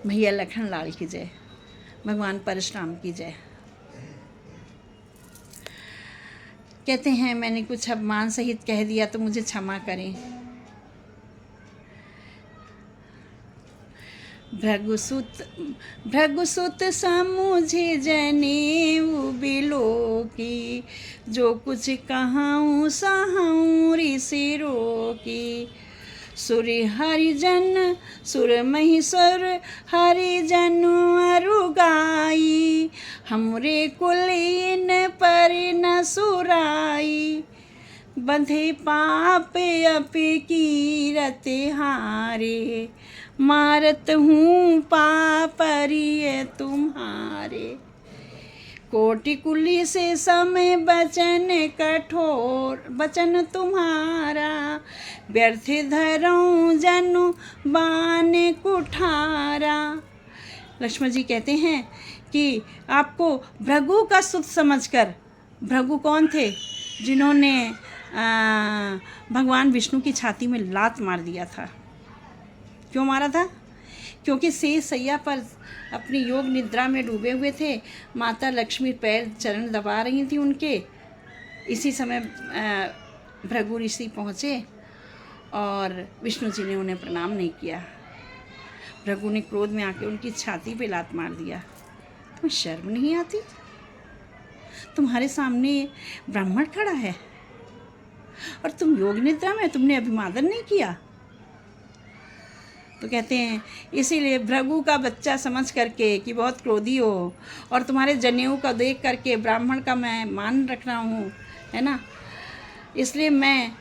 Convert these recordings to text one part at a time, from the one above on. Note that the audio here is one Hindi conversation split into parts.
भैया लखन लाल की जय, भगवान परशुराम की जय। कहते हैं मैंने कुछ अपमान सहित कह दिया तो मुझे क्षमा करें। भृगुसुत समुझे जनेऊ बिलो की, जो कुछ कहूँ सहूँ ऋषि रोकी। सुर हरिजन सुर महिसुर हरिजन अरु गाई, हमरे कुलीन पर न सुराई। बंधे पाप अपि कीरत हारे, मारत हूँ पापरिय तुम्हारे। कोटि कुली से समय बचन कठोर, बचन तुम्हारा। व्यर्थ धरऊँ जनु बान कुठारा। लक्ष्मण जी कहते हैं कि आपको भृगु का सुत समझकर, भृगु कौन थे? जिन्होंने भगवान विष्णु की छाती में लात मार दिया था। क्यों मारा था? क्योंकि शेष सैया पर अपनी योग निद्रा में डूबे हुए थे। माता लक्ष्मी पैर चरण दबा रही थी उनके। इसी समय भृगु ऋषि पहुँचे और विष्णु जी ने उन्हें प्रणाम नहीं किया। भृगु ने क्रोध में आके उनकी छाती पे लात मार दिया। तुम्हें शर्म नहीं आती? तुम्हारे सामने ब्राह्मण खड़ा है और तुम योग निद्रा में, तुमने अभिवादन नहीं किया। तो कहते हैं इसीलिए भृगु का बच्चा समझ करके कि बहुत क्रोधी हो और तुम्हारे जनेऊ का देख करके ब्राह्मण का मैं मान रख रहा हूँ, है ना, इसलिए मैं,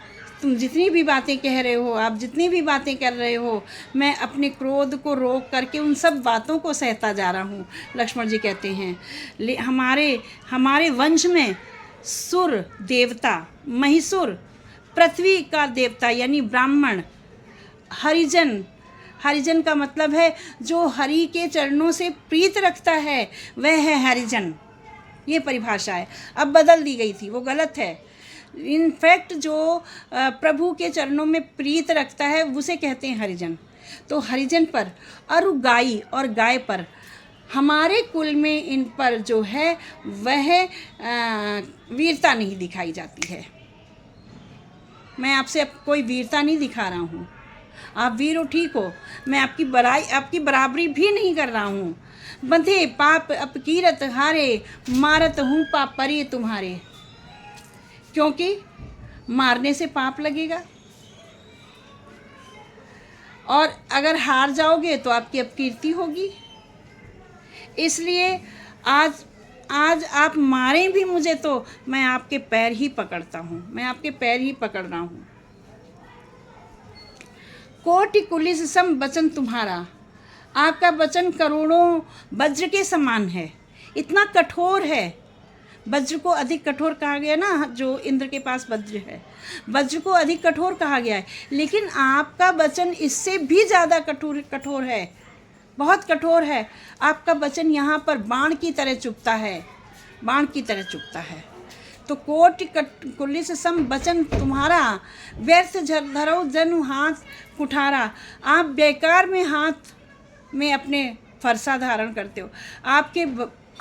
तुम जितनी भी बातें कह रहे हो, आप जितनी भी बातें कर रहे हो, मैं अपने क्रोध को रोक करके उन सब बातों को सहता जा रहा हूँ। लक्ष्मण जी कहते हैं हमारे वंश में सुर देवता, महिसुर पृथ्वी का देवता यानी ब्राह्मण, हरिजन, हरिजन का मतलब है जो हरि के चरणों से प्रीत रखता है वह है हरिजन। ये परिभाषा है, अब बदल दी गई थी, वो गलत है। इनफैक्ट जो प्रभु के चरणों में प्रीत रखता है उसे कहते हैं हरिजन। तो हरिजन पर अरु गाई और गाय पर, हमारे कुल में इन पर जो है वह वीरता नहीं दिखाई जाती है। मैं आपसे अब कोई वीरता नहीं दिखा रहा हूँ, आप वीर हो, ठीक हो, मैं आपकी बराबरी भी नहीं कर रहा हूँ। बंधे पाप अपकीरत हारे, मारत हूँ पाप परी तुम्हारे। क्योंकि मारने से पाप लगेगा और अगर हार जाओगे तो आपकी अपकीर्ति होगी। इसलिए आज आप मारें भी मुझे तो मैं आपके पैर ही पकड़ता हूँ, मैं आपके पैर ही पकड़ रहा हूँ। कोटि कुलिस सम वचन तुम्हारा, आपका वचन करोड़ों वज्र के समान है, इतना कठोर है। वज्र को अधिक कठोर कहा गया ना, जो इंद्र के पास वज्र है, वज्र को अधिक कठोर कहा गया है, लेकिन आपका वचन इससे भी ज़्यादा कठोर है, बहुत कठोर है। आपका वचन यहाँ पर बाण की तरह चुभता है, बाण की तरह चुभता है। तो कोटि कुलिस सम वचन तुम्हारा, व्यर्थ धरो जनु हाथ कुठारा। आप बेकार में हाथ में अपने फरसा धारण करते हो।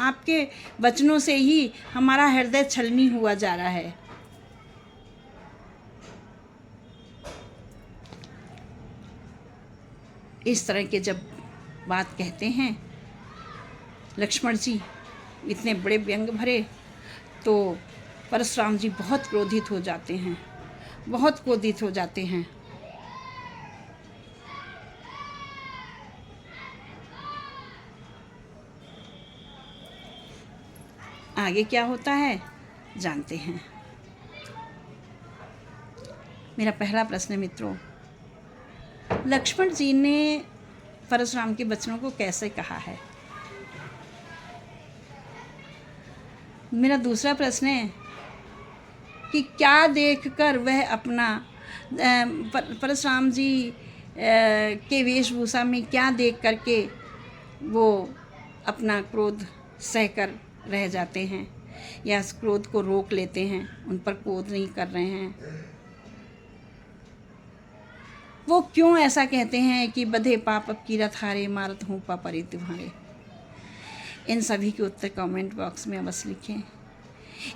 आपके वचनों से ही हमारा हृदय छलनी हुआ जा रहा है। इस तरह के जब बात कहते हैं लक्ष्मण जी इतने बड़े व्यंग भरे, तो परशुराम जी बहुत क्रोधित हो जाते हैं, बहुत क्रोधित हो जाते हैं। आगे क्या होता है जानते हैं। मेरा पहला प्रश्न है मित्रों, लक्ष्मण जी ने परशुराम के वचनों को कैसे कहा है? मेरा दूसरा प्रश्न है कि क्या देखकर वह अपना परशुराम जी के वेशभूषा में क्या देख करके वो अपना क्रोध सहकर रह जाते हैं या इस क्रोध को रोक लेते हैं, उन पर क्रोध नहीं कर रहे हैं। वो क्यों ऐसा कहते हैं कि बधे पाप अब कीरत हारे, मारत हूँ पापरी तुम्हारे। इन सभी के उत्तर कमेंट बॉक्स में अवश्य लिखें।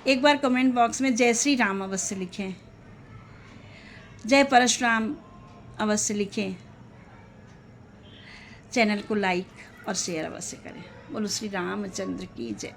एक बार कमेंट बॉक्स में जय श्री राम अवश्य लिखें, जय परशुराम अवश्य लिखें। चैनल को लाइक और शेयर अवश्य करें। बोलो श्री रामचंद्र की जय।